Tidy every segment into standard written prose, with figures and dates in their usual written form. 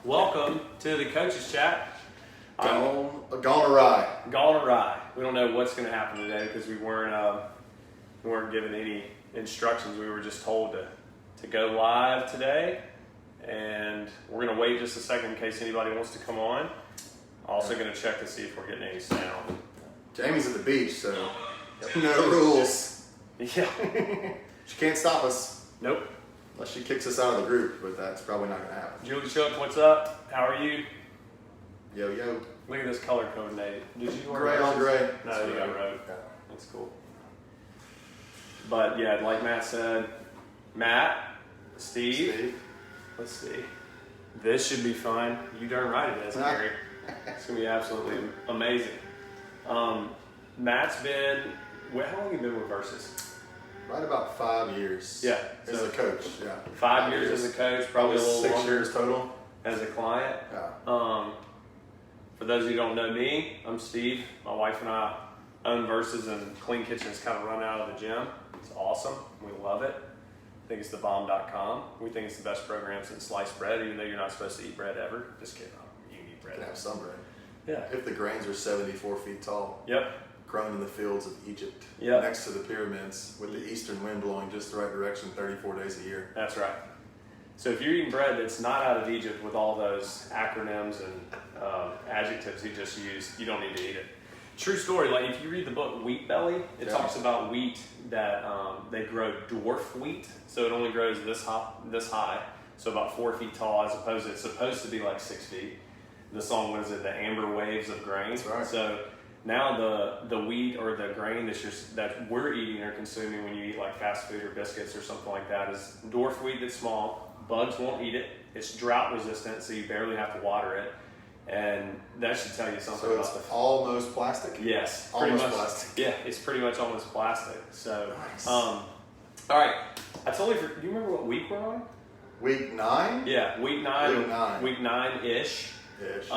Welcome to the Coaches Chat. Gone awry. Gone awry. We don't know what's going to happen today because we weren't given any instructions. We were just told to go live today, and we're going to wait just a second in case anybody wants to come on. Also going to check to see if we're getting any sound. Jamie's at the beach, so no rules. Yeah. She can't stop us. Nope. Unless she kicks us out of the group, but that's probably not going to happen. Julie Shook, what's up? How are you? Yo, yo. Look at this color code, Nate. Did you wear Gray on gray. No, you got road. Yeah. That's cool. But yeah, like Matt said, Matt, Steve. Let's see. This should be fun. You darn right it is, Gary. It's going to be absolutely amazing. Matt's been, how long have you been with Versus? Right about 5 years. Yeah. As a coach, yeah. 5 years as a coach, probably a little 6 longer years total. as a client. Yeah. For those of you who don't know me, I'm Steve. My wife and I own Versus, and Clean Kitchens kind of run out of the gym. It's awesome. We love it. I think it's thebomb.com. We think it's the best program since sliced bread, even though you're not supposed to eat bread ever. Just kidding. You can eat bread. You can have some bread. Yeah. If the grains are 74 feet tall. Yep. Grown in the fields of Egypt. Yep. Next to the pyramids with the eastern wind blowing just the right direction 34 days a year. That's right. So if you're eating bread that's not out of Egypt with all those acronyms and adjectives he just used, you don't need to eat it. True story, like if you read the book Wheat Belly, it talks about wheat that they grow dwarf wheat, so it only grows this high, so about 4 feet tall, as opposed to it's supposed to be like 6 feet. The song, what is it, the Amber Waves of Grain? That's right. So now the wheat or the grain that we're eating or consuming when you eat like fast food or biscuits or something like that is dwarf wheat that's small. Bugs won't eat it. It's drought resistant, so you barely have to water it. And that should tell you something So about it's almost plastic? Yes. Almost pretty much, plastic. Yeah, it's pretty much almost plastic. So, Nice. all right. I totally forgot. Do you remember what week we're on? Week 9? Yeah, week 9. Week 9. Week 9-ish. Ish.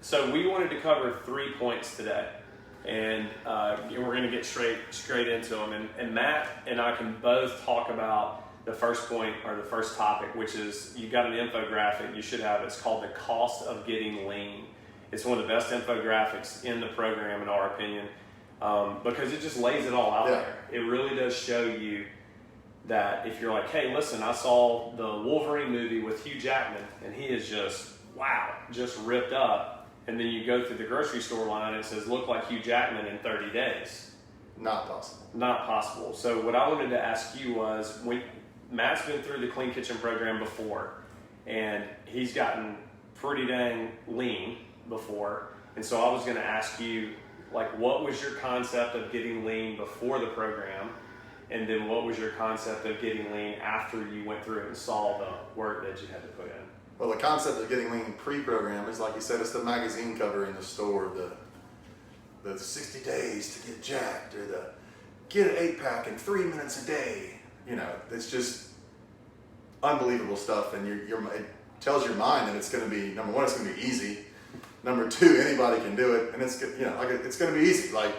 So we wanted to cover 3 points today. And we're going to get straight into them. And Matt and I can both talk about the first point or the first topic, which is you got an infographic you should have. It's called The Cost of Getting Lean. It's one of the best infographics in the program, in our opinion, because it just lays it all out there. It really does show you that if you're like, hey, listen, I saw the Wolverine movie with Hugh Jackman, and he is just, wow, just ripped up. And then you go through the grocery store line and it says, look like Hugh Jackman in 30 days. Not possible. Not possible. So what I wanted to ask you was, Matt's been through the Clean Kitchen program before, and he's gotten pretty dang lean before. And so I was going to ask you, like, what was your concept of getting lean before the program? And then what was your concept of getting lean after you went through it and saw the work that you had to put in? Well, the concept of getting lean pre-program is, like you said, it's the magazine cover in the store, the 60 days to get jacked, or the get an 8-pack in 3 minutes a day. You know, it's just unbelievable stuff, and it tells your mind that it's going to be, number one, it's going to be easy. Number two, anybody can do it, and it's going to be easy. Like,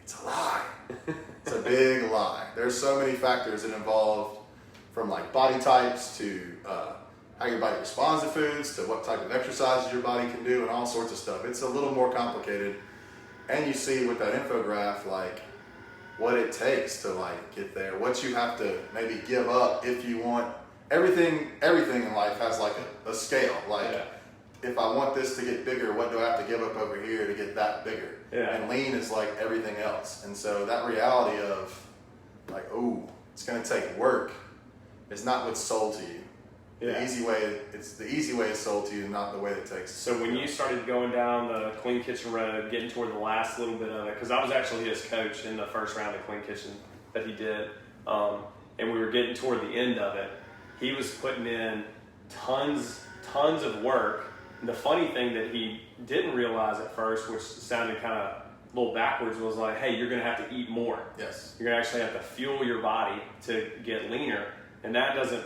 it's a lie. It's a big lie. There's so many factors that involved, from like body types to how your body responds to foods to what type of exercises your body can do and all sorts of stuff. It's a little more complicated, and you see with that infograph like what it takes to like get there, what you have to maybe give up if you want. Everything in life has like a scale. Like, if I want this to get bigger, what do I have to give up over here to get that bigger? Yeah. And lean is like everything else. And so that reality of like, oh, it's going to take work is not what's sold to you. Yeah. The easy way is sold to you, not the way it takes. So when you started going down the Clean Kitchen road, getting toward the last little bit of it, because I was actually his coach in the first round of Clean Kitchen that he did, and we were getting toward the end of it, he was putting in tons of work. And the funny thing that he didn't realize at first, which sounded kind of a little backwards, was like, hey, you're going to have to eat more. Yes. You're going to actually have to fuel your body to get leaner. And that doesn't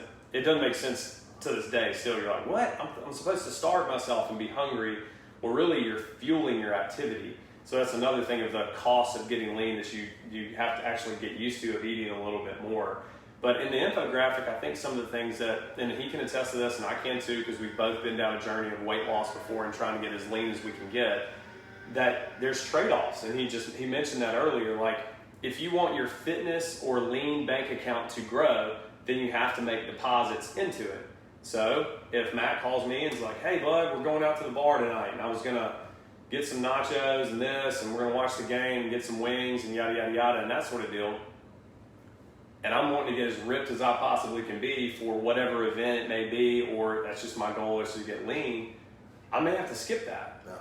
make sense to this day. Still, you're like, what? I'm supposed to starve myself and be hungry. Well, really, you're fueling your activity. So that's another thing of the cost of getting lean that you have to actually get used to, of eating a little bit more. But in the infographic, I think some of the things that, and he can attest to this, and I can too, because we've both been down a journey of weight loss before and trying to get as lean as we can get, that there's trade-offs. And he mentioned that earlier, like if you want your fitness or lean bank account to grow, then you have to make deposits into it. So if Matt calls me and is like, hey bud, we're going out to the bar tonight, and I was gonna get some nachos and this, and we're gonna watch the game and get some wings and yada, yada, yada, and that sort of deal, and I'm wanting to get as ripped as I possibly can be for whatever event it may be, or that's just my goal is to get lean, I may have to skip that. Yeah.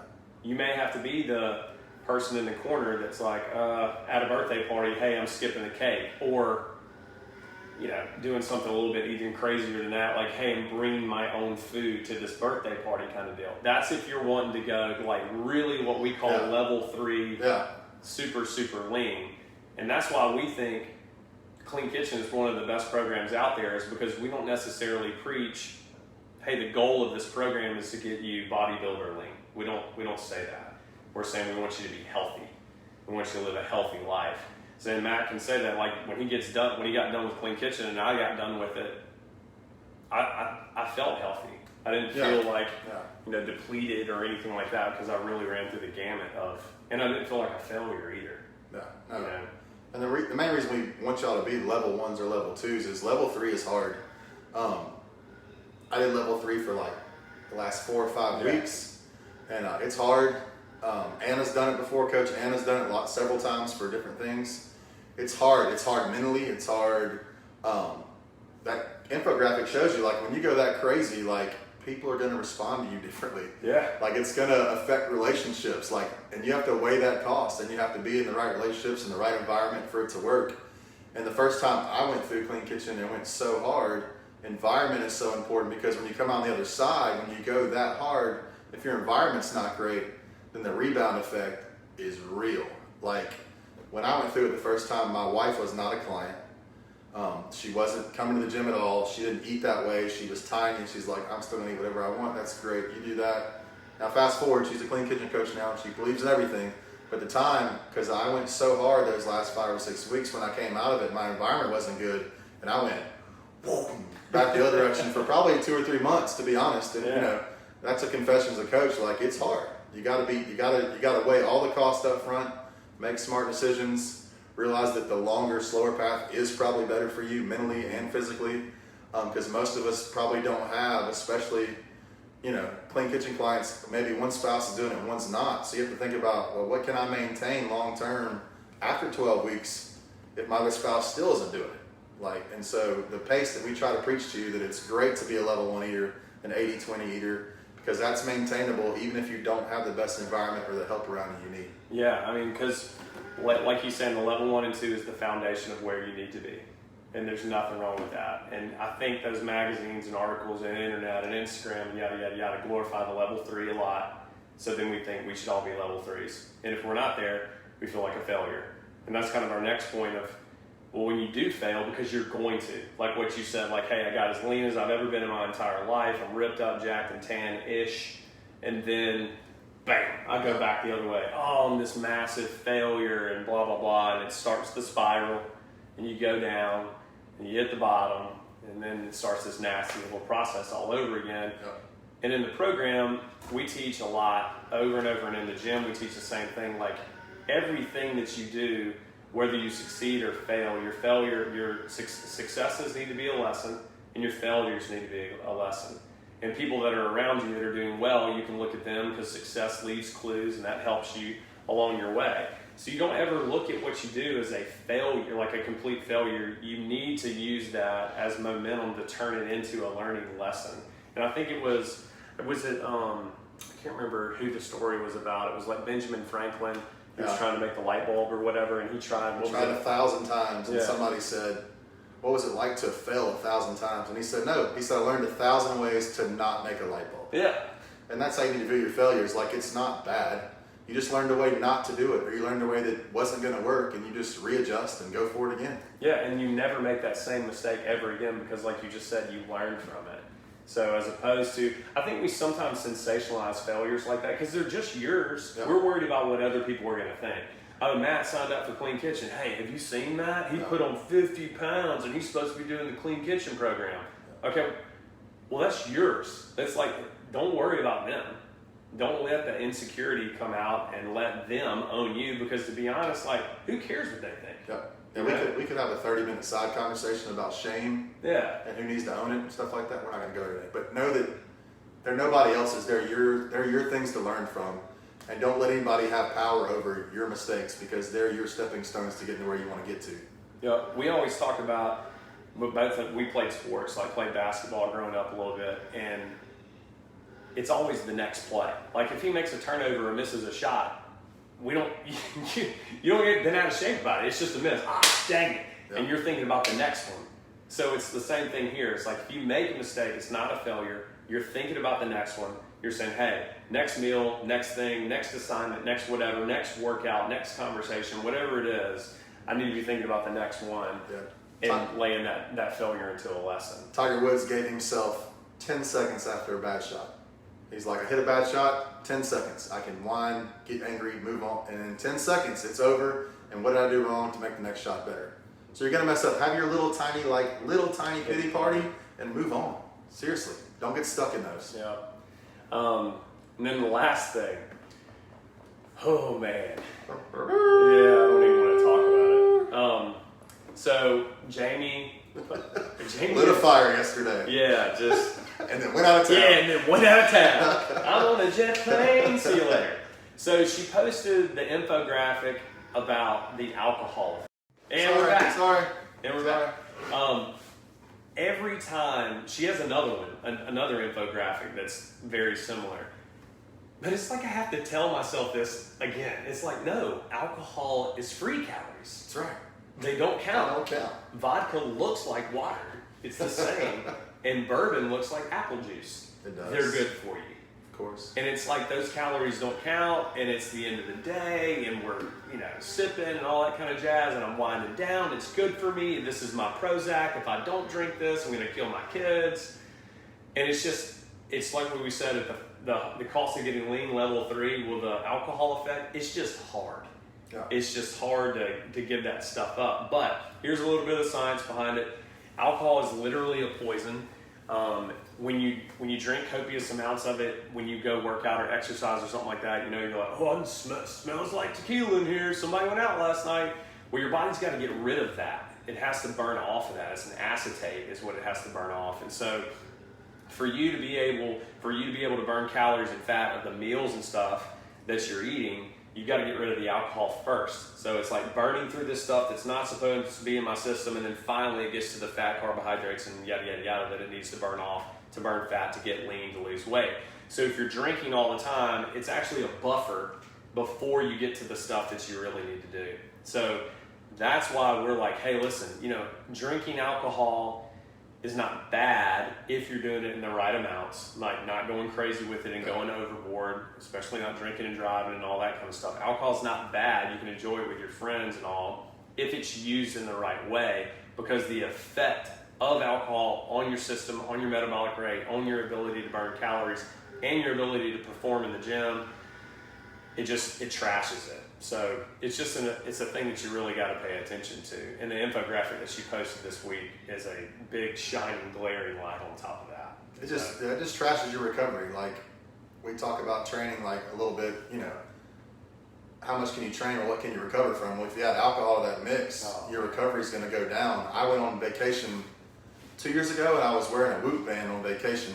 You may have to be the person in the corner that's like, at a birthday party, hey, I'm skipping the cake, or doing something a little bit even crazier than that, like, hey, I'm bringing my own food to this birthday party kind of deal. That's if you're wanting to go like really what we call level 3, super, super lean. And that's why we think Clean Kitchen is one of the best programs out there, is because we don't necessarily preach, hey, the goal of this program is to get you bodybuilder lean. We don't say that. We're saying we want you to be healthy. We want you to live a healthy life. So then Matt can say that, like when he got done with Clean Kitchen and I got done with it, I felt healthy. I didn't feel like depleted or anything like that, because I really ran through the gamut of, and I didn't feel like a failure either. No. And the main reason we want y'all to be level 1s or level 2s is level 3 is hard. I did level 3 for like the last 4 or 5 weeks, and it's hard. Anna's done it before. Coach Anna's done it several times for different things. It's hard. It's hard mentally. It's hard. That infographic shows you, like when you go that crazy, like people are going to respond to you differently. Yeah. Like it's going to affect relationships. Like, and you have to weigh that cost, and you have to be in the right relationships and the right environment for it to work. And the first time I went through Clean Kitchen, it went so hard. Environment is so important, because when you come on the other side, when you go that hard, if your environment's not great, then the rebound effect is real. Like when I went through it the first time, my wife was not a client. She wasn't coming to the gym at all. She didn't eat that way. She was tiny, and she's like, I'm still gonna eat whatever I want. That's great, you do that. Now fast forward, she's a Clean Kitchen coach now, and she believes in everything. But at the time, because I went so hard those last 5 or 6 weeks, when I came out of it, my environment wasn't good, and I went boom, back the other direction for probably 2 or 3 months, to be honest. And that's a confession as a coach. Like it's hard. You gotta weigh all the costs up front, make smart decisions, realize that the longer, slower path is probably better for you mentally and physically, because most of us probably don't have, especially, Clean Kitchen clients, maybe one spouse is doing it and one's not. So you have to think about, well, what can I maintain long term after 12 weeks if my other spouse still isn't doing it? And so the pace that we try to preach to you, that it's great to be a level 1 eater, an 80-20 eater, because that's maintainable even if you don't have the best environment or the help around you need. Yeah, I mean, because like he's saying, the level 1 and 2 is the foundation of where you need to be. And there's nothing wrong with that. And I think those magazines and articles and internet and Instagram and yada, yada, yada glorify the level 3 a lot. So then we think we should all be level 3s. And if we're not there, we feel like a failure. And that's kind of our next point of, well, when you do fail, because you're going to, like what you said, like, hey, I got as lean as I've ever been in my entire life. I'm ripped up, jacked, and tan-ish. And then, bam, I go back the other way. Oh, I'm this massive failure and blah, blah, blah. And it starts the spiral. And you go down, and you hit the bottom. And then it starts this nasty little process all over again. Yep. And in the program, we teach a lot over and over. And in the gym, we teach the same thing. Like, everything that you do, whether you succeed or fail, your successes need to be a lesson, and your failures need to be a lesson. And people that are around you that are doing well, you can look at them, because success leaves clues, and that helps you along your way. So you don't ever look at what you do as a failure, like a complete failure. You need to use that as momentum to turn it into a learning lesson. And I think I can't remember who the story was about. It was like Benjamin Franklin. He was trying to make the light bulb or whatever, and he tried 1,000 times, and somebody said, what was it like to fail 1,000 times? And he said, no. He said, I learned 1,000 ways to not make a light bulb. Yeah. And that's how you need to view your failures. Like, it's not bad. You just learned a way not to do it, or you learned a way that wasn't going to work, and you just readjust and go for it again. Yeah, and you never make that same mistake ever again, because like you just said, you learned from it. So as opposed to, I think we sometimes sensationalize failures like that because they're just yours. Yep. We're worried about what other people are going to think. Oh, Matt signed up for Clean Kitchen. Hey, have you seen Matt? He put on 50 pounds and he's supposed to be doing the Clean Kitchen program. Okay, well, that's yours. That's like, don't worry about them. Don't let the insecurity come out and let them own you, because to be honest, like, who cares what they think? Yep. Yeah, we could have a 30-minute side conversation about shame. Yeah. And who needs to own it and stuff like that. We're not going to go today. But know that they're nobody else's. They're your things to learn from. And don't let anybody have power over your mistakes, because they're your stepping stones to get to where you want to get to. Yeah, we always talk about, we played sports, like played basketball growing up a little bit, and it's always the next play. Like if he makes a turnover or misses a shot, you don't get bent out of shape about it. It's just a miss. Ah, dang it. Yeah. And you're thinking about the next one. So it's the same thing here. It's like if you make a mistake, it's not a failure. You're thinking about the next one. You're saying, hey, next meal, next thing, next assignment, next whatever, next workout, next conversation, whatever it is, I need to be thinking about the next one. Yeah. And laying that failure into a lesson. Tiger Woods gave himself 10 seconds after a bad shot. He's like, I hit a bad shot, 10 seconds. I can whine, get angry, move on. And in 10 seconds, it's over. And what did I do wrong to make the next shot better? So you're going to mess up. Have your little tiny pity party and move on. Seriously. Don't get stuck in those. Yeah. And then the last thing. Oh, man. Yeah, I don't even want to talk about it. So Jamie lit a fire yesterday. Yeah, just and then went out of town. Yeah, and then went out of town. I'm on a jet plane. See you later. So she posted the infographic about the alcohol. And we're back. Sorry. And we're back. Every time she has another one, another infographic that's very similar. But it's like I have to tell myself this again. It's like, no, alcohol is free calories. That's right. They don't count. They don't count. Vodka looks like water. It's the same. And bourbon looks like apple juice. It does. They're good for you. Of course. And it's like those calories don't count, and it's the end of the day, and we're, sipping and all that kind of jazz, and I'm winding down. It's good for me. This is my Prozac. If I don't drink this, I'm going to kill my kids. And it's like what we said at the cost of getting lean level 3 with the alcohol effect. It's just hard. Yeah. It's just hard to give that stuff up. But here's a little bit of science behind it. Alcohol is literally a poison. When you drink copious amounts of it, when you go work out or exercise or something like that, you're like, oh, it smells like tequila in here. Somebody went out last night. Well, your body's got to get rid of that. It has to burn off of that. It's an acetate is what it has to burn off. And so for you to be able to burn calories and fat of the meals and stuff that you're eating, you've got to get rid of the alcohol first. So it's like burning through this stuff that's not supposed to be in my system, and then finally it gets to the fat, carbohydrates, and yada, yada, yada that it needs to burn off to burn fat, to get lean, to lose weight. So if you're drinking all the time, it's actually a buffer before you get to the stuff that you really need to do. So that's why we're like, hey, listen, drinking alcohol is not bad if you're doing it in the right amounts, like not going crazy with it and going overboard, especially not drinking and driving and all that kind of stuff. Alcohol's not bad. You can enjoy it with your friends and all if it's used in the right way, because the effect of alcohol on your system, on your metabolic rate, on your ability to burn calories, and your ability to perform in the gym, it trashes it. So it's a thing that you really got to pay attention to. And the infographic that she posted this week is a big, shining, glaring light on top of that. It just trashes your recovery. Like we talk about training, like a little bit, how much can you train or what can you recover from? Well, if you add alcohol to that mix, your recovery is going to go down. I went on vacation 2 years ago and I was wearing a Whoop band on vacation.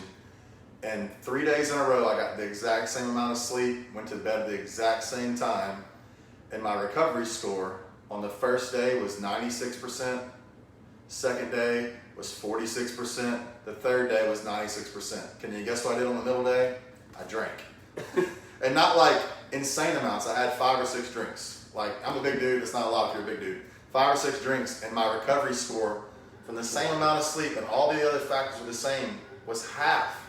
And 3 days in a row, I got the exact same amount of sleep, went to bed at the exact same time. And my recovery score on the first day was 96%. Second day was 46%. The third day was 96%. Can you guess what I did on the middle day? I drank. And not like insane amounts. I had 5 or 6 drinks. Like, I'm a big dude. It's not a lot if you're a big dude. 5 or 6 drinks, and my recovery score from the same amount of sleep and all the other factors were the same was half.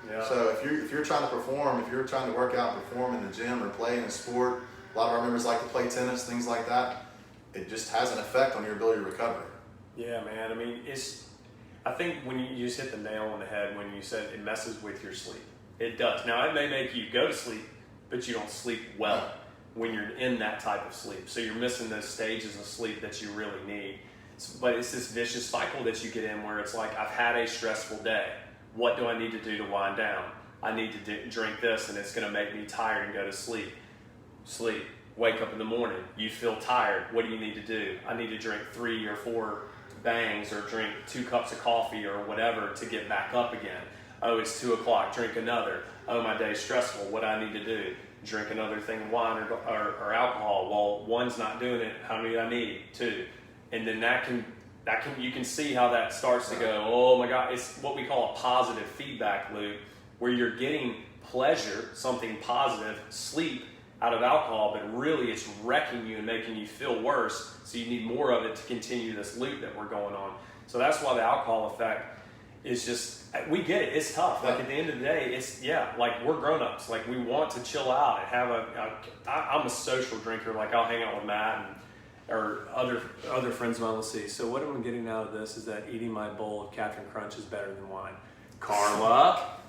Yeah. So if you're trying to perform, if you're trying to work out and perform in the gym or play in a sport, a lot of our members like to play tennis, things like that. It just has an effect on your ability to recover. Yeah, man. I mean, I think when you just hit the nail on the head when you said it messes with your sleep. It does. Now, it may make you go to sleep, but you don't sleep well. when you're in that type of sleep. So you're missing those stages of sleep that you really need. But it's this vicious cycle that you get in where it's like, I've had a stressful day. What do I need to do to wind down? I need to drink this and it's going to make me tired and go to sleep. Sleep. Wake up in the morning. You feel tired. What do you need to do? I need to drink 3 or 4 bangs or drink 2 cups of coffee or whatever to get back up again. Oh, it's 2 o'clock. Drink another. Oh, my day's stressful. What do I need to do? Drink another thing of wine or alcohol. Well, one's not doing it. How many do I need? 2. And then you can see how that starts to go, oh my God, it's what we call a positive feedback loop, where you're getting pleasure, something positive, sleep out of alcohol, but really it's wrecking you and making you feel worse. So you need more of it to continue this loop that we're going on. So that's why the alcohol effect is just, we get it, it's tough. Like at the end of the day, it's, like we're grown-ups. Like we want to chill out and have I'm a social drinker. Like I'll hang out with Matt or other friends of mine will see. So what I'm getting out of this is that eating my bowl of Captain Crunch is better than wine. Carla,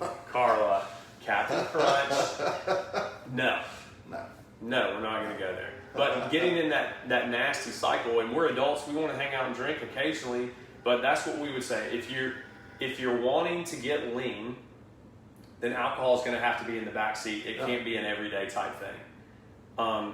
Captain Crunch. No, we're not going to go there. But getting in that nasty cycle, and we're adults, we want to hang out and drink occasionally, but that's what we would say. If you're wanting to get lean, then alcohol is going to have to be in the back seat. It can't be an everyday type thing.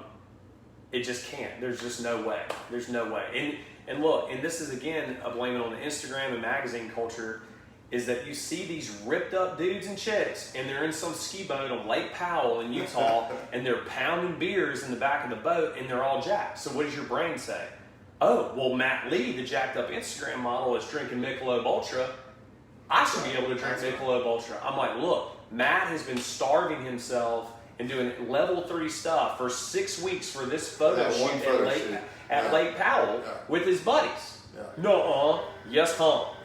It just can't. There's just no way. There's no way. And look, and this is again a blame it on the Instagram and magazine culture, is that you see these ripped up dudes and chicks, and they're in some ski boat on Lake Powell in Utah, and they're pounding beers in the back of the boat, and they're all jacked. So what does your brain say? Oh, well, Matt Lee, the jacked up Instagram model, is drinking Michelob Ultra. I should be able to drink Michelob Ultra. I'm like, look, Matt has been starving himself and doing level 3 stuff for 6 weeks for this photo shoot at Lake Powell with his buddies. No, yes,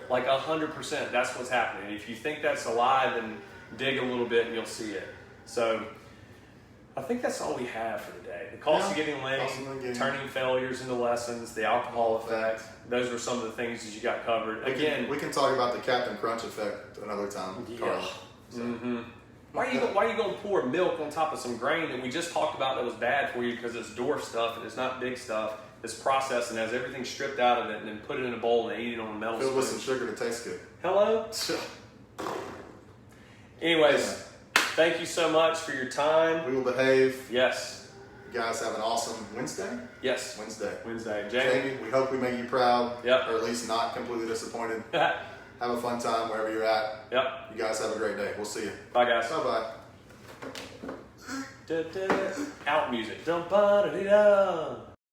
like 100%. That's what's happening. If you think that's a lie, then dig a little bit and you'll see it. So I think that's all we have for today. The cost of getting lean, turning failures into lessons, the alcohol effect. Those are some of the things that you got covered. We can talk about the Captain Crunch effect another time. Yeah. So. Mm-hmm. Why are you going to pour milk on top of some grain that we just talked about that was bad for you because it's dwarf stuff and it's not big stuff? It's processed and has everything stripped out of it, and then put it in a bowl and eat it on a metal spoon. Filled with some sugar to taste good. Hello? Anyways, thank you so much for your time. We will behave. Yes. You guys have an awesome Wednesday? Yes. Wednesday. Jamie, we hope we make you proud. Yep. Or at least not completely disappointed. Have a fun time wherever you're at. Yep. You guys have a great day. We'll see you. Bye, guys. Bye-bye. Out music. Dum-ba-da-dee-da.